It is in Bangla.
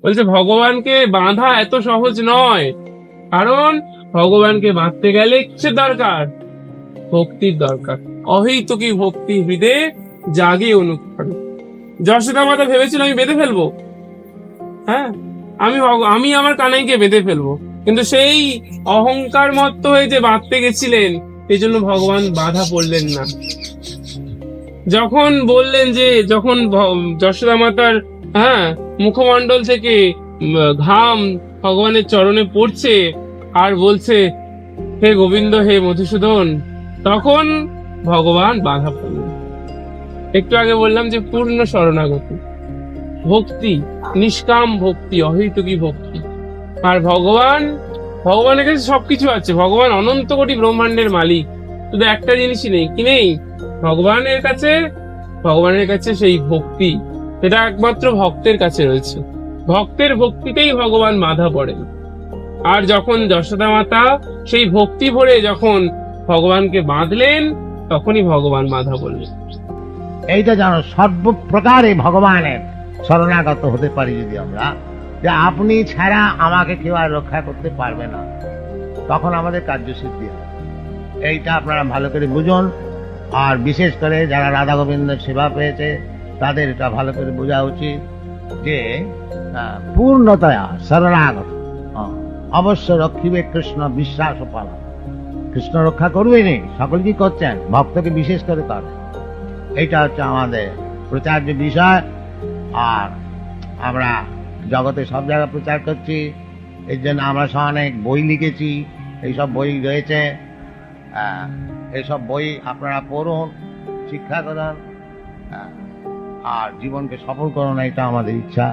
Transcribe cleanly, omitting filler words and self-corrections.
বলছে ভগবানকে বাঁধা এত সহজ নয়, কারণ ভগবানকে বাঁধতে গেলে কিসের দরকার? ভক্তির দরকার। অহৈতুকী ভক্তি হৃদে জাগে অনুক্ষণ। যশোদা মাতা ভেবেছিল আমি বেঁধে ফেলবো, হ্যাঁ, আমি আমার কানাইকে বেঁধে ফেলবো, কিন্তু সেই অহংকার মত্ত হয়ে যে বাঁধতে গেছিলেন, সেই জন্য ভগবান বাধা পড়লেন না। যখন বললেন যে যখন যশোদা মাতার, হ্যাঁ, মুখমণ্ডল থেকে ঘাম ভগবানের চরণে পড়ছে আর বলছে হে গোবিন্দ হে মধুসূদন, তখন ভগবান বাধা পড়লেন। একটু আগে বললাম যে পূর্ণ শরণাগতি, ভক্তি, নিষ্কাম ভক্তি, অহৈতুকী ভক্তি। আর ভগবানের কাছে সবকিছু আছে। ভগবান অনন্ত কোটি ব্রহ্মাণ্ডের মালিক, শুধু একটা জিনিসই নেই, কি নেই? ভগবানের কাছে সেই ভক্তি, সেটা একমাত্র ভক্তের কাছে রয়েছে। ভক্তের ভক্তিতেই ভগবান বাধা পড়েন। আর যখন যশোদা মাতা সেই ভক্তি ভরে যখন ভগবানকে বাঁধলেন, তখনই ভগবান বাধা পড়লেন। এইটা জানো, সর্বপ্রকারে ভগবানের শরণাগত হতে পারি যদি আমরা, যে আপনি ছাড়া আমাকে কেউ আর রক্ষা করতে পারবে না, তখন আমাদের কার্যসিদ্ধি হয়। এইটা আপনারা ভালো করে বুঝুন। আর বিশেষ করে যারা রাধা গোবিন্দের সেবা পেয়েছে তাদের এটা ভালো করে বোঝা উচিত যে পূর্ণতয়া শরণাগত অবশ্য রক্ষিবে কৃষ্ণ বিশ্বাস পালা। কৃষ্ণ রক্ষা করবেনি, সকল কি করছেন? ভক্তকে বিশেষ করে করেন। এইটা হচ্ছে আমাদের প্রচার্য বিষয়। আর আমরা জগতে সব জায়গায় প্রচার করছি, এর জন্য আমরা অনেক বই লিখেছি। এইসব বই রয়েছে, এইসব বই আপনারা পড়ুন, শিক্ষা করুন, আর জীবনকে সফল করুন, এটা আমাদের ইচ্ছা।